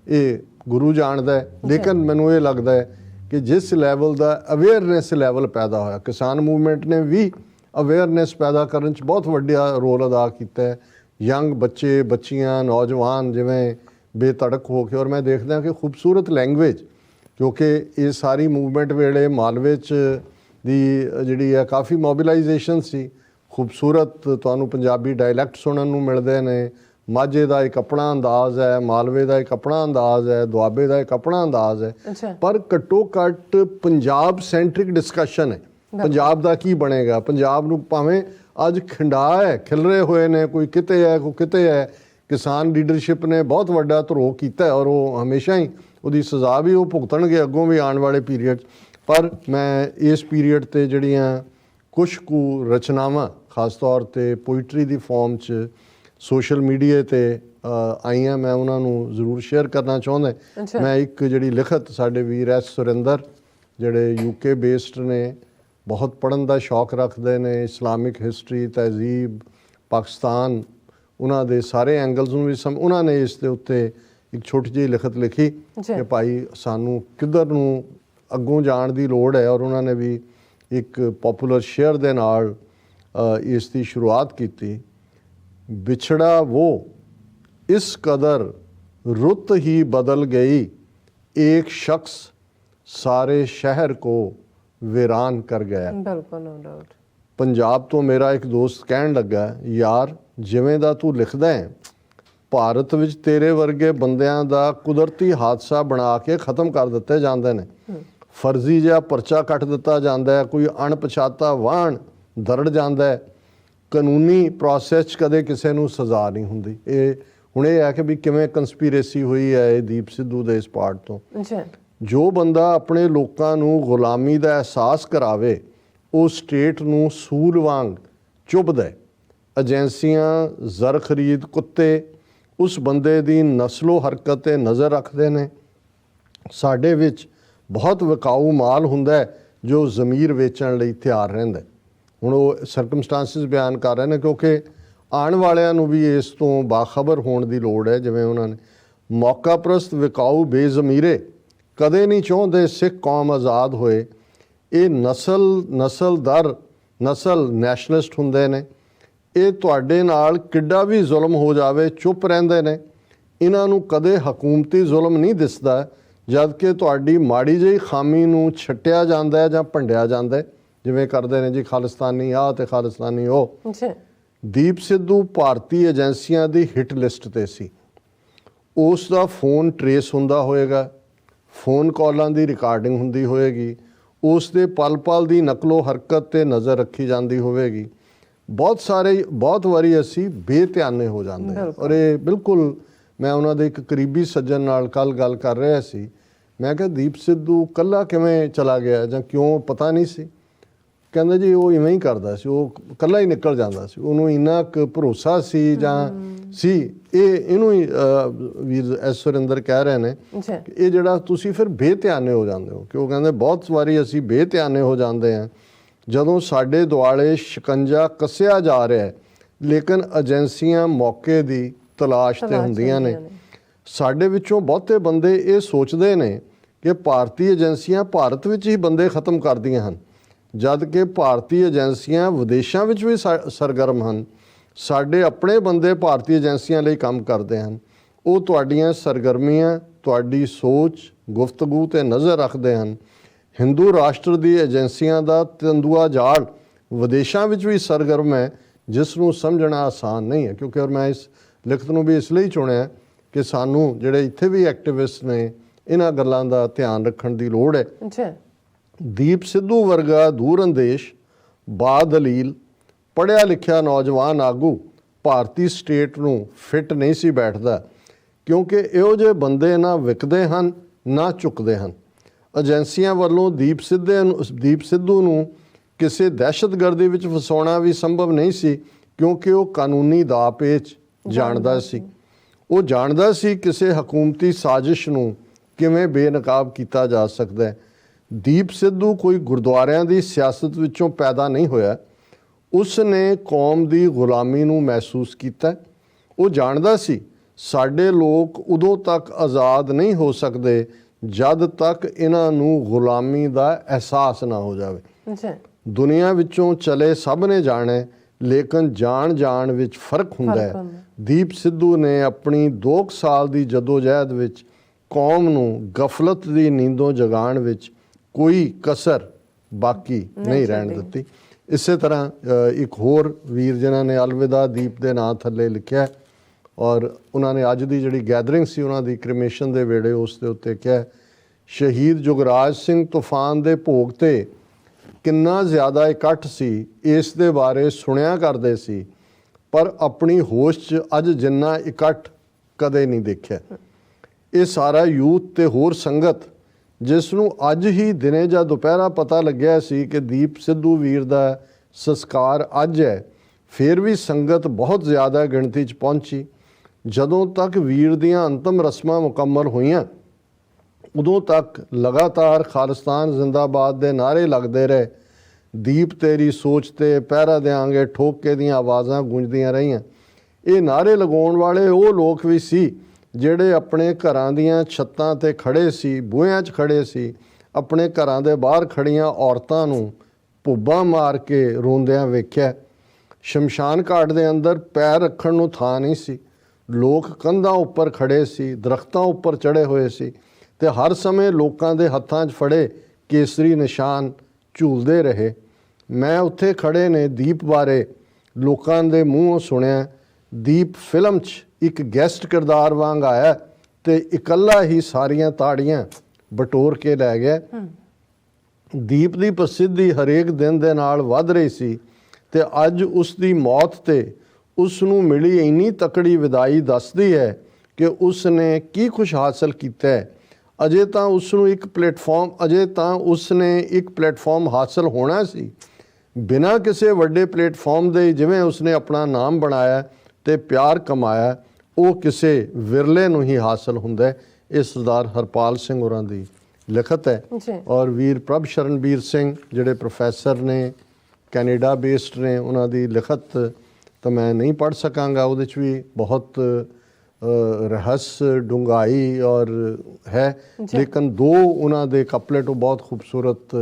ਇਹ ਗੁਰੂ ਜਾਣਦਾ ਹੈ। ਲੇਕਿਨ ਮੈਨੂੰ ਇਹ ਲੱਗਦਾ ਹੈ ਕਿ ਜਿਸ ਲੈਵਲ ਦਾ ਅਵੇਅਰਨੈਸ ਲੈਵਲ ਪੈਦਾ ਹੋਇਆ, ਕਿਸਾਨ ਮੂਵਮੈਂਟ ਨੇ ਵੀ ਅਵੇਅਰਨੈਸ ਪੈਦਾ ਕਰਨ 'ਚ ਬਹੁਤ ਵੱਡਾ ਰੋਲ ਅਦਾ ਕੀਤਾ ਹੈ। ਯੰਗ ਬੱਚੇ, ਬੱਚੀਆਂ, ਨੌਜਵਾਨ ਜਿਵੇਂ ਬੇਧੜਕ ਹੋ ਕੇ, ਔਰ ਮੈਂ ਦੇਖਦਾ ਕਿ ਖੂਬਸੂਰਤ ਲੈਂਗੁਏਜ, ਕਿਉਂਕਿ ਇਹ ਸਾਰੀ ਮੂਵਮੈਂਟ ਵੇਲੇ ਮਾਲਵੇ 'ਚ ਦੀ ਜਿਹੜੀ ਹੈ ਕਾਫੀ ਮੋਬਿਲਾਈਜੇਸ਼ਨ ਸੀ। ਖੂਬਸੂਰਤ ਤੁਹਾਨੂੰ ਪੰਜਾਬੀ ਡਾਇਲੈਕਟ ਸੁਣਨ ਨੂੰ ਮਿਲਦੇ ਨੇ। ਮਾਝੇ ਦਾ ਇੱਕ ਆਪਣਾ ਅੰਦਾਜ਼ ਹੈ, ਮਾਲਵੇ ਦਾ ਇੱਕ ਆਪਣਾ ਅੰਦਾਜ਼ ਹੈ, ਦੁਆਬੇ ਦਾ ਇੱਕ ਆਪਣਾ ਅੰਦਾਜ਼ ਹੈ। ਪਰ ਘੱਟੋ ਘੱਟ ਪੰਜਾਬ ਸੈਂਟਰਿਕ ਡਿਸਕਸ਼ਨ ਹੈ, ਪੰਜਾਬ ਦਾ ਕੀ ਬਣੇਗਾ। ਪੰਜਾਬ ਨੂੰ ਭਾਵੇਂ ਅੱਜ ਖਿੰਡਾ ਹੈ, ਖਿਲਰੇ ਹੋਏ ਨੇ, ਕੋਈ ਕਿਤੇ ਹੈ, ਕੋਈ ਕਿਤੇ ਹੈ। ਕਿਸਾਨ ਲੀਡਰਸ਼ਿਪ ਨੇ ਬਹੁਤ ਵੱਡਾ ਧਰੋਹ ਕੀਤਾ ਔਰ ਉਹ ਹਮੇਸ਼ਾ ਹੀ ਉਹਦੀ ਸਜ਼ਾ ਵੀ ਉਹ ਭੁਗਤਣਗੇ ਅੱਗੋਂ ਵੀ ਆਉਣ ਵਾਲੇ ਪੀਰੀਅਡ। ਪਰ ਮੈਂ ਇਸ ਪੀਰੀਅਡ 'ਤੇ ਜਿਹੜੀਆਂ ਕੁਛ ਕੁ ਰਚਨਾਵਾਂ ਖਾਸ ਤੌਰ 'ਤੇ ਪੋਇਟਰੀ ਦੀ ਫਾਰਮ 'ਚ ਸੋਸ਼ਲ ਮੀਡੀਆ 'ਤੇ ਆਈਆਂ, ਮੈਂ ਉਹਨਾਂ ਨੂੰ ਜ਼ਰੂਰ ਸ਼ੇਅਰ ਕਰਨਾ ਚਾਹੁੰਦਾ। ਮੈਂ ਇੱਕ ਜਿਹੜੀ ਲਿਖਤ ਸਾਡੇ ਵੀਰ ਐਸ ਸੁਰਿੰਦਰ ਜਿਹੜੇ UK ਬੇਸਡ ਨੇ, ਬਹੁਤ ਪੜ੍ਹਨ ਦਾ ਸ਼ੌਕ ਰੱਖਦੇ ਨੇ, ਇਸਲਾਮਿਕ ਹਿਸਟਰੀ, ਤਹਿਜ਼ੀਬ, ਪਾਕਿਸਤਾਨ, ਉਹਨਾਂ ਦੇ ਸਾਰੇ ਐਂਗਲਸ ਨੂੰ ਵੀ ਉਹਨਾਂ ਨੇ ਇਸ ਦੇ ਉੱਤੇ ਇੱਕ ਛੋਟੀ ਜਿਹੀ ਲਿਖਤ ਲਿਖੀ ਕਿ ਭਾਈ ਸਾਨੂੰ ਕਿੱਧਰ ਨੂੰ ਅੱਗੋਂ ਜਾਣ ਦੀ ਲੋੜ ਹੈ। ਔਰ ਉਹਨਾਂ ਨੇ ਵੀ ਇੱਕ ਪੋਪੂਲਰ ਸ਼ੇਅਰ ਦੇ ਨਾਲ ਇਸ ਦੀ ਸ਼ੁਰੂਆਤ ਕੀਤੀ। ਵਿਛੜਾ ਉਹ ਇਸ ਕਦਰ ਰੁੱਤ ਹੀ ਬਦਲ ਗਈ, एक शख्स सारे शहर को वीरान कर गया। बिल्कुल नो डाउट। पंजाब तो मेरा एक दोस्त कहन लगा, यार जिवें दा तू लिखदा है, ਭਾਰਤ ਵਿੱਚ ਤੇਰੇ ਵਰਗੇ ਬੰਦਿਆਂ ਦਾ ਕੁਦਰਤੀ ਹਾਦਸਾ ਬਣਾ ਕੇ ਖ਼ਤਮ ਕਰ ਦਿੱਤੇ ਜਾਂਦੇ ਨੇ। ਫਰਜ਼ੀ ਜਿਹਾ ਪਰਚਾ ਕੱਟ ਦਿੱਤਾ ਜਾਂਦਾ ਹੈ, ਕੋਈ ਅਣਪਛਾਤਾ ਵਾਹਣ ਦਰੜ ਜਾਂਦਾ ਹੈ, ਕਾਨੂੰਨੀ ਪ੍ਰੋਸੈਸ 'ਚ ਕਦੇ ਕਿਸੇ ਨੂੰ ਸਜ਼ਾ ਨਹੀਂ ਹੁੰਦੀ। ਇਹ ਹੁਣ ਇਹ ਹੈ ਕਿ ਵੀ ਕਿਵੇਂ ਕੰਸਪੀਰੇਸੀ ਹੋਈ ਹੈ ਇਹ ਦੀਪ ਸਿੱਧੂ ਦੇ ਇਸ ਪਾਰਟ ਤੋਂ। ਜੋ ਬੰਦਾ ਆਪਣੇ ਲੋਕਾਂ ਨੂੰ ਗੁਲਾਮੀ ਦਾ ਅਹਿਸਾਸ ਕਰਾਵੇ, ਉਹ ਸਟੇਟ ਨੂੰ ਸੂਲ ਵਾਂਗ ਚੁੱਭਦਾ ਹੈ। ਏਜੰਸੀਆਂ, ਜ਼ਰ ਖਰੀਦ ਕੁੱਤੇ ਉਸ ਬੰਦੇ ਦੀ ਨਸਲੋ ਹਰਕਤ 'ਤੇ ਨਜ਼ਰ ਰੱਖਦੇ ਨੇ। ਸਾਡੇ ਵਿੱਚ ਬਹੁਤ ਵਿਕਾਊ ਮਾਲ ਹੁੰਦਾ ਹੈ ਜੋ ਜ਼ਮੀਰ ਵੇਚਣ ਲਈ ਤਿਆਰ ਰਹਿੰਦਾ। ਹੁਣ ਉਹ ਸਰਕਮਸਟਾਂਸਿਸ ਬਿਆਨ ਕਰ ਰਹੇ ਨੇ, ਕਿਉਂਕਿ ਆਉਣ ਵਾਲਿਆਂ ਨੂੰ ਵੀ ਇਸ ਤੋਂ ਬਾਖਬਰ ਹੋਣ ਦੀ ਲੋੜ ਹੈ। ਜਿਵੇਂ ਉਹਨਾਂ ਨੇ ਮੌਕਾ ਪ੍ਰਸਤ ਵਿਕਾਊ ਬੇਜ਼ਮੀਰੇ ਕਦੇ ਨਹੀਂ ਚਾਹੁੰਦੇ ਸਿੱਖ ਕੌਮ ਆਜ਼ਾਦ ਹੋਏ। ਇਹ ਨਸਲ ਦਰ ਨਸਲ ਨੈਸ਼ਨਲਿਸਟ ਹੁੰਦੇ ਨੇ। ਇਹ ਤੁਹਾਡੇ ਨਾਲ ਕਿੱਡਾ ਵੀ ਜ਼ੁਲਮ ਹੋ ਜਾਵੇ ਚੁੱਪ ਰਹਿੰਦੇ ਨੇ। ਇਹਨਾਂ ਨੂੰ ਕਦੇ ਹਕੂਮਤੀ ਜ਼ੁਲਮ ਨਹੀਂ ਦਿਸਦਾ, ਜਦ ਕਿ ਤੁਹਾਡੀ ਮਾੜੀ ਜਿਹੀ ਖਾਮੀ ਨੂੰ ਛੱਟਿਆ ਜਾਂਦਾ ਜਾਂ ਭੰਡਿਆ ਜਾਂਦਾ, ਜਿਵੇਂ ਕਰਦੇ ਨੇ ਜੀ ਖਾਲਿਸਤਾਨੀ ਆਹ ਤੇ ਖਾਲਿਸਤਾਨੀ ਉਹ। ਦੀਪ ਸਿੱਧੂ ਭਾਰਤੀ ਏਜੰਸੀਆਂ ਦੀ ਹਿੱਟ ਲਿਸਟ 'ਤੇ ਸੀ। ਉਸ ਦਾ ਫੋਨ ਟਰੇਸ ਹੁੰਦਾ ਹੋਏਗਾ, ਫੋਨ ਕਾਲਾਂ ਦੀ ਰਿਕਾਰਡਿੰਗ ਹੁੰਦੀ ਹੋਏਗੀ, ਉਸ ਦੇ ਪਲ ਪਲ ਦੀ ਨਕਲੋ ਹਰਕਤ ਤੇ ਨਜ਼ਰ ਰੱਖੀ ਜਾਂਦੀ ਹੋਵੇਗੀ। ਬਹੁਤ ਵਾਰੀ ਅਸੀਂ ਬੇਧਿਆਨੇ ਹੋ ਜਾਂਦੇ ਹਾਂ। ਔਰ ਇਹ ਬਿਲਕੁਲ ਮੈਂ ਉਹਨਾਂ ਦੇ ਇੱਕ ਕਰੀਬੀ ਸੱਜਣ ਨਾਲ ਕੱਲ ਗੱਲ ਕਰ ਰਿਹਾ ਸੀ। ਮੈਂ ਕਿਹਾ ਦੀਪ ਸਿੱਧੂ ਇਕੱਲਾ ਕਿਵੇਂ ਚਲਾ ਗਿਆ ਜਾਂ ਕਿਉਂ, ਪਤਾ ਨਹੀਂ ਸੀ। ਕਹਿੰਦਾ ਜੀ ਉਹ ਇਵੇਂ ਹੀ ਕਰਦਾ ਸੀ, ਉਹ ਇਕੱਲਾ ਹੀ ਨਿਕਲ ਜਾਂਦਾ ਸੀ, ਉਹਨੂੰ ਇੰਨਾ ਕੁ ਭਰੋਸਾ ਸੀ ਜਾਂ ਸੀ। ਇਹਨੂੰ ਹੀ ਵੀਰ ਐਸ ਸੁਰਿੰਦਰ ਕਹਿ ਰਹੇ ਨੇ ਕਿ ਇਹ ਜਿਹੜਾ ਤੁਸੀਂ ਫਿਰ ਬੇਧਿਆਨੇ ਹੋ ਜਾਂਦੇ ਹੋ। ਕਿ ਉਹ ਕਹਿੰਦੇ ਬਹੁਤ ਵਾਰੀ ਅਸੀਂ ਬੇਧਿਆਨੇ ਹੋ ਜਾਂਦੇ ਹਾਂ ਜਦੋਂ ਸਾਡੇ ਦੁਆਲੇ ਸ਼ਿਕੰਜਾ ਕੱਸਿਆ ਜਾ ਰਿਹਾ ਹੈ, ਲੇਕਿਨ ਏਜੰਸੀਆਂ ਮੌਕੇ ਦੀ ਤਲਾਸ਼ ਤੇ ਹੁੰਦੀਆਂ ਨੇ। ਸਾਡੇ ਵਿੱਚੋਂ ਬਹੁਤੇ ਬੰਦੇ ਇਹ ਸੋਚਦੇ ਨੇ ਕਿ ਭਾਰਤੀ ਏਜੰਸੀਆਂ ਭਾਰਤ ਵਿੱਚ ਹੀ ਬੰਦੇ ਖਤਮ ਕਰਦੀਆਂ ਹਨ, ਜਦ ਕਿ ਭਾਰਤੀ ਏਜੰਸੀਆਂ ਵਿਦੇਸ਼ਾਂ ਵਿੱਚ ਵੀ ਸਰਗਰਮ ਹਨ। ਸਾਡੇ ਆਪਣੇ ਬੰਦੇ ਭਾਰਤੀ ਏਜੰਸੀਆਂ ਲਈ ਕੰਮ ਕਰਦੇ ਹਨ। ਉਹ ਤੁਹਾਡੀਆਂ ਸਰਗਰਮੀਆਂ, ਤੁਹਾਡੀ ਸੋਚ, ਗੁਫ਼ਤਗੂ ਤੇ ਨਜ਼ਰ ਰੱਖਦੇ ਹਨ। ਹਿੰਦੂ ਰਾਸ਼ਟਰ ਦੀ ਏਜੰਸੀਆਂ ਦਾ ਤੰਦੂਆ ਜਾਲ ਵਿਦੇਸ਼ਾਂ ਵਿੱਚ ਵੀ ਸਰਗਰਮ ਹੈ, ਜਿਸ ਨੂੰ ਸਮਝਣਾ ਆਸਾਨ ਨਹੀਂ ਹੈ। ਕਿਉਂਕਿ ਮੈਂ ਇਸ ਲਿਖਤ ਨੂੰ ਵੀ ਇਸ ਲਈ ਚੁਣਿਆ ਕਿ ਸਾਨੂੰ ਜਿਹੜੇ ਇੱਥੇ ਵੀ ਐਕਟਿਵਿਸਟ ਨੇ ਇਹਨਾਂ ਗੱਲਾਂ ਦਾ ਧਿਆਨ ਰੱਖਣ ਦੀ ਲੋੜ ਹੈ। ਦੀਪ ਸਿੱਧੂ ਵਰਗਾ ਦੂਰ ਅੰਦੇਸ਼, ਬਾਦਲੀਲ, ਪੜ੍ਹਿਆ ਲਿਖਿਆ ਨੌਜਵਾਨ ਆਗੂ ਭਾਰਤੀ ਸਟੇਟ ਨੂੰ ਫਿੱਟ ਨਹੀਂ ਸੀ ਬੈਠਦਾ, ਕਿਉਂਕਿ ਇਹੋ ਜਿਹੇ ਬੰਦੇ ਨਾ ਵਿਕਦੇ ਹਨ ਨਾ ਝੁਕਦੇ ਹਨ। ਏਜੰਸੀਆਂ ਵੱਲੋਂ ਦੀਪ ਸਿੱਧੂ ਨੂੰ ਕਿਸੇ ਦਹਿਸ਼ਤਗਰਦੀ ਵਿੱਚ ਫਸਾਉਣਾ ਵੀ ਸੰਭਵ ਨਹੀਂ ਸੀ, ਕਿਉਂਕਿ ਉਹ ਕਾਨੂੰਨੀ ਦਾਅ ਪੇਚ ਜਾਣਦਾ ਸੀ। ਉਹ ਜਾਣਦਾ ਸੀ ਕਿਸੇ ਹਕੂਮਤੀ ਸਾਜ਼ਿਸ਼ ਨੂੰ ਕਿਵੇਂ ਬੇਨਕਾਬ ਕੀਤਾ ਜਾ ਸਕਦਾ ਹੈ। ਦੀਪ ਸਿੱਧੂ ਕੋਈ ਗੁਰਦੁਆਰਿਆਂ ਦੀ ਸਿਆਸਤ ਵਿੱਚੋਂ ਪੈਦਾ ਨਹੀਂ ਹੋਇਆ। ਉਸ ਨੇ ਕੌਮ ਦੀ ਗੁਲਾਮੀ ਨੂੰ ਮਹਿਸੂਸ ਕੀਤਾ। ਉਹ ਜਾਣਦਾ ਸੀ ਸਾਡੇ ਲੋਕ ਉਦੋਂ ਤੱਕ ਆਜ਼ਾਦ ਨਹੀਂ ਹੋ ਸਕਦੇ ਜਦ ਤੱਕ ਇਹਨਾਂ ਨੂੰ ਗੁਲਾਮੀ ਦਾ ਅਹਿਸਾਸ ਨਾ ਹੋ ਜਾਵੇ। ਦੁਨੀਆ ਵਿੱਚੋਂ ਚਲੇ ਸਭ ਨੇ ਜਾਣਾ, ਲੇਕਿਨ ਜਾਣ ਵਿੱਚ ਫਰਕ ਹੁੰਦਾ ਹੈ। ਦੀਪ ਸਿੱਧੂ ਨੇ ਆਪਣੀ 2 ਸਾਲ ਦੀ ਜਦੋਜਹਿਦ ਵਿੱਚ ਕੌਮ ਨੂੰ ਗਫਲਤ ਦੀ ਨੀਂਦੋਂ ਜਗਾਉਣ ਵਿੱਚ ਕੋਈ ਕਸਰ ਬਾਕੀ ਨਹੀਂ ਰਹਿਣ ਦਿੱਤੀ। ਇਸੇ ਤਰ੍ਹਾਂ ਇੱਕ ਹੋਰ ਵੀਰ ਜਿਨ੍ਹਾਂ ਨੇ ਅਲਵਿਦਾ ਦੀਪ ਦੇ ਨਾਂ ਥੱਲੇ ਲਿਖਿਆ, ਔਰ ਉਹਨਾਂ ਨੇ ਅੱਜ ਦੀ ਜਿਹੜੀ ਗੈਦਰਿੰਗ ਸੀ ਉਹਨਾਂ ਦੀ ਕ੍ਰਿਮੇਸ਼ਨ ਦੇ ਵੇਲੇ ਉਸ ਦੇ ਉੱਤੇ ਕਿਹਾ, ਸ਼ਹੀਦ ਜੁਗਰਾਜ ਸਿੰਘ ਤੂਫਾਨ ਦੇ ਭੋਗ ਤੇ ਕਿੰਨਾ ਜ਼ਿਆਦਾ ਇਕੱਠ ਸੀ ਇਸ ਦੇ ਬਾਰੇ ਸੁਣਿਆ ਕਰਦੇ ਸੀ, ਪਰ ਆਪਣੀ ਹੋਸ਼ 'ਚ ਅੱਜ ਜਿੰਨਾ ਇਕੱਠ ਕਦੇ ਨਹੀਂ ਦੇਖਿਆ। ਇਹ ਸਾਰਾ ਯੂਥ ਤੇ ਹੋਰ ਸੰਗਤ ਜਿਸ ਨੂੰ ਅੱਜ ਹੀ ਦਿਨੇ ਜਾਂ ਦੁਪਹਿਰਾ ਪਤਾ ਲੱਗਿਆ ਸੀ ਕਿ ਦੀਪ ਸਿੱਧੂ ਵੀਰ ਦਾ ਸੰਸਕਾਰ ਅੱਜ ਹੈ, ਫਿਰ ਵੀ ਸੰਗਤ ਬਹੁਤ ਜ਼ਿਆਦਾ ਗਿਣਤੀ 'ਚ ਪਹੁੰਚੀ। ਜਦੋਂ ਤੱਕ ਵੀਰ ਦੀਆਂ ਅੰਤਮ ਰਸਮਾਂ ਮੁਕੰਮਲ ਹੋਈਆਂ, ਉਦੋਂ ਤੱਕ ਲਗਾਤਾਰ ਖਾਲਿਸਤਾਨ ਜ਼ਿੰਦਾਬਾਦ ਦੇ ਨਾਅਰੇ ਲੱਗਦੇ ਰਹੇ। ਦੀਪ ਤੇਰੀ ਸੋਚ ਤੇ ਪਹਿਰਾ ਦਿਆਂਗੇ ਠੋਕੇ ਦੀਆਂ ਆਵਾਜ਼ਾਂ ਗੂੰਜਦੀਆਂ ਰਹੀਆਂ। ਇਹ ਨਾਅਰੇ ਲਗਾਉਣ ਵਾਲੇ ਉਹ ਲੋਕ ਵੀ ਸੀ ਜਿਹੜੇ ਆਪਣੇ ਘਰਾਂ ਦੀਆਂ ਛੱਤਾਂ ਤੇ ਖੜੇ ਸੀ, ਬੂਹਿਆਂ 'ਚ ਖੜੇ ਸੀ, ਆਪਣੇ ਘਰਾਂ ਦੇ ਬਾਹਰ ਖੜੀਆਂ ਔਰਤਾਂ ਨੂੰ ਭੁੱਬਾਂ ਮਾਰ ਕੇ ਰੋਂਦਿਆਂ ਵੇਖਿਆ। ਸ਼ਮਸ਼ਾਨ ਘਾਟ ਦੇ ਅੰਦਰ ਪੈਰ ਰੱਖਣ ਨੂੰ ਥਾਂ ਨਹੀਂ ਸੀ। ਲੋਕ ਕੰਧਾਂ ਉੱਪਰ ਖੜੇ ਸੀ, ਦਰਖਤਾਂ ਉੱਪਰ ਚੜ੍ਹੇ ਹੋਏ ਸੀ ਤੇ ਹਰ ਸਮੇਂ ਲੋਕਾਂ ਦੇ ਹੱਥਾਂ 'ਚ ਫੜੇ ਕੇਸਰੀ ਨਿਸ਼ਾਨ ਝੂਲਦੇ ਰਹੇ। ਮੈਂ ਉੱਥੇ ਖੜੇ ਨੇ ਦੀਪ ਬਾਰੇ ਲੋਕਾਂ ਦੇ ਮੂੰਹੋਂ ਸੁਣਿਆ। ਦੀਪ ਫਿਲਮ 'ਚ ਇੱਕ ਗੈਸਟ ਕਿਰਦਾਰ ਵਾਂਗ ਆਇਆ ਤੇ ਇਕੱਲਾ ਹੀ ਸਾਰੀਆਂ ਤਾੜੀਆਂ ਬਟੋਰ ਕੇ ਲੈ ਗਿਆ। ਦੀਪ ਦੀ ਪ੍ਰਸਿੱਧੀ ਹਰੇਕ ਦਿਨ ਦੇ ਨਾਲ ਵੱਧ ਰਹੀ ਸੀ ਤੇ ਅੱਜ ਉਸ ਦੀ ਮੌਤ ਤੇ ਉਸ ਨੂੰ ਮਿਲੀ ਇੰਨੀ ਤਕੜੀ ਵਿਦਾਈ ਦੱਸਦੀ ਹੈ ਕਿ ਉਸ ਨੇ ਕੀ ਕੁਛ ਹਾਸਲ ਕੀਤਾ ਹੈ। ਅਜੇ ਤਾਂ ਉਸ ਨੂੰ ਇੱਕ ਪਲੇਟਫਾਰਮ ਹਾਸਲ ਹੋਣਾ ਸੀ, ਬਿਨਾਂ ਕਿਸੇ ਵੱਡੇ ਪਲੇਟਫਾਰਮ ਦੇ। ਜਿਵੇਂ ਉਸਨੇ ਆਪਣਾ ਨਾਮ ਬਣਾਇਆ ਤੇ ਪਿਆਰ ਕਮਾਇਆ, ਉਹ ਕਿਸੇ ਵਿਰਲੇ ਨੂੰ ਹੀ ਹਾਸਲ ਹੁੰਦਾ ਹੈ। ਇਹ ਸਰਦਾਰ ਹਰਪਾਲ ਸਿੰਘ ਹੋਰਾਂ ਦੀ ਲਿਖਤ ਹੈ। ਔਰ ਵੀਰ ਪ੍ਰਭ ਸ਼ਰਨਬੀਰ ਸਿੰਘ ਜਿਹੜੇ ਪ੍ਰੋਫੈਸਰ ਨੇ, ਕੈਨੇਡਾ ਬੇਸਡ ਨੇ, ਉਹਨਾਂ ਦੀ ਲਿਖਤ ਤਾਂ ਮੈਂ ਨਹੀਂ ਪੜ੍ਹ ਸਕਾਂਗਾ। ਉਹਦੇ 'ਚ ਵੀ ਬਹੁਤ ਰਹੱਸ, ਡੂੰਘਾਈ ਔਰ ਹੈ, ਲੇਕਿਨ 2 ਉਹਨਾਂ ਦੇ ਕਪਲੇਟ ਉਹ ਬਹੁਤ ਖੂਬਸੂਰਤ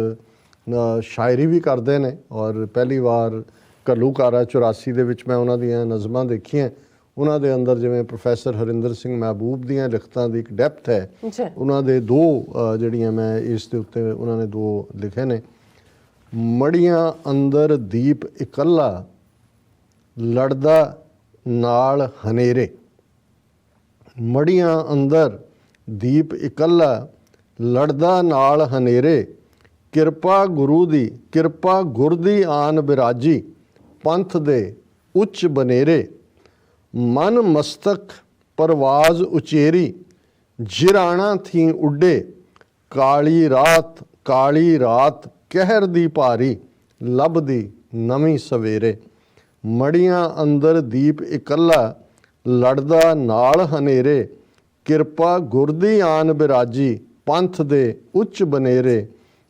ਸ਼ਾਇਰੀ ਵੀ ਕਰਦੇ ਨੇ। ਔਰ ਪਹਿਲੀ ਵਾਰ ਘੱਲੂਘਾਰਾ 84 ਦੇ ਵਿੱਚ ਮੈਂ ਉਹਨਾਂ ਦੀਆਂ ਨਜ਼ਮਾਂ ਦੇਖੀਆਂ। ਉਹਨਾਂ ਦੇ ਅੰਦਰ ਜਿਵੇਂ ਪ੍ਰੋਫੈਸਰ ਹਰਿੰਦਰ ਸਿੰਘ ਮਹਿਬੂਬ ਦੀਆਂ ਲਿਖਤਾਂ ਦੀ ਇੱਕ ਡੈਪਥ ਹੈ। ਉਹਨਾਂ ਦੇ 2 ਜਿਹੜੀਆਂ ਮੈਂ ਇਸ ਦੇ ਉੱਤੇ ਉਹਨਾਂ ਨੇ 2 ਲਿਖੇ ਨੇ। ਮੜੀਆਂ ਅੰਦਰ ਦੀਪ ਇਕੱਲਾ, ਲੜਦਾ ਨਾਲ ਹਨੇਰੇ। ਮੜੀਆਂ ਅੰਦਰ ਦੀਪ ਇਕੱਲਾ, ਲੜਦਾ ਨਾਲ ਹਨੇਰੇ, ਕਿਰਪਾ ਗੁਰੂ ਦੀ ਕਿਰਪਾ ਗੁਰ ਦੀ ਆਨ ਬਿਰਾਜੀ ਪੰਥ ਦੇ ਉੱਚ ਬਨੇਰੇ ਮਨ ਮਸਤਕ ਪਰਵਾਜ਼ ਉਚੇਰੀ ਜਿਰਾਣਾ ਥੀ ਉੱਡੇ ਕਾਲੀ ਰਾਤ ਕਹਿਰ ਦੀ ਭਾਰੀ ਲੱਭਦੀ ਨਵੀਂ ਸਵੇਰੇ ਮੜੀਆਂ ਅੰਦਰ ਦੀਪ ਇਕੱਲਾ ਲੜਦਾ ਨਾਲ ਹਨੇਰੇ ਕਿਰਪਾ ਗੁਰ ਦੀ ਆਨ ਬਿਰਾਜੀ ਪੰਥ ਦੇ ਉੱਚ ਬਨੇਰੇ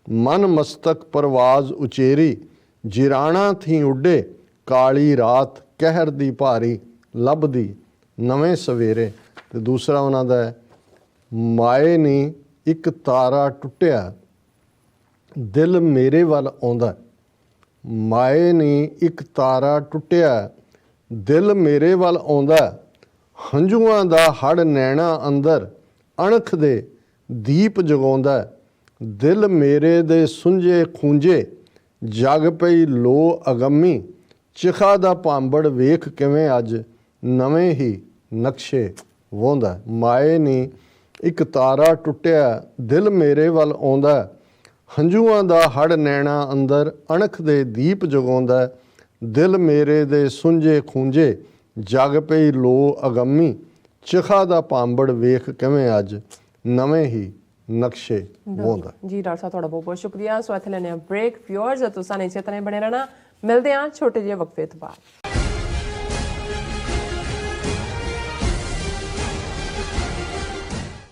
ਮਨ ਮਸਤਕ ਪਰਵਾਜ਼ ਉਚੇਰੀ ਜਿਰਾਣਾ ਥੀ ਉੱਡੇ ਕਾਲੀ ਰਾਤ ਕਹਿਰ ਦੀ ਭਾਰੀ ਲੱਭਦੀ ਨਵੇਂ ਸਵੇਰੇ। ਤੇ ਦੂਸਰਾ ਉਹਨਾਂ ਦਾ ਹੈ, ਮਾਏ ਨੀ ਇੱਕ ਤਾਰਾ ਟੁੱਟਿਆ ਦਿਲ ਮੇਰੇ ਵੱਲ ਆਉਂਦਾ। ਮਾਏ ਨੀ ਇੱਕ ਤਾਰਾ ਟੁੱਟਿਆ ਦਿਲ ਮੇਰੇ ਵੱਲ ਆਉਂਦਾ ਹੰਝੂਆਂ ਦਾ ਹੜ ਨੈਣਾ ਅੰਦਰ ਅਣਖ ਦੇ ਦੀਪ ਜਗਾਉਂਦਾ ਦਿਲ ਮੇਰੇ ਦੇ ਸੁੰਝੇ ਖੂੰਝੇ ਜਗ ਪਈ ਲੋ ਅਗੰਮੀ ਚਿਖਾ ਦਾ ਭਾਂਬੜ ਵੇਖ ਕਿਵੇਂ ਅੱਜ ਨਵੇਂ ਹੀ ਨਕਸ਼ੇ ਵਾਹੁੰਦਾ। ਮਾਏ ਨੀ ਇੱਕ ਤਾਰਾ ਟੁੱਟਿਆ ਦਿਲ ਮੇਰੇ ਵੱਲ ਆਉਂਦਾ ਹੰਝੂਆਂ ਦਾ ਹੜ ਨੈਣਾ ਅੰਦਰ ਅਣਖ ਦੇ ਦੀਪ ਜਗਾਉਂਦਾ ਦਿਲ ਮੇਰੇ ਦੇ ਸੁੰਝੇ ਖੂੰਝੇ ਜਗ ਪਈ ਲੋ ਅਗੰਮੀ ਚਿਖਾ ਦਾ ਭਾਂਬੜ ਵੇਖ ਕਿਵੇਂ ਅੱਜ ਨਵੇਂ ਹੀ ਨਕਸ਼ੇ ਵਾਹੁੰਦਾ। ਜੀ ਡਾਕਟਰ ਸਾਹਿਬ ਤੁਹਾਡਾ ਬਹੁਤ ਬਹੁਤ ਸ਼ੁਕਰੀਆ। ਸੋ ਇੱਥੇ ਲੈਣੇ ਆ ਬ੍ਰੇਕ। ਵਿਊਅਰਸ ਤੁਸੀਂ ਇਸੇ ਤਰ੍ਹਾਂ ਬਣੇ ਰਹਿਣਾ। ਮਿਲਦੇ ਹਾਂ ਛੋਟੇ ਜਿਹੇ ਵਕਫੇ ਤੋਂ ਬਾਅਦ।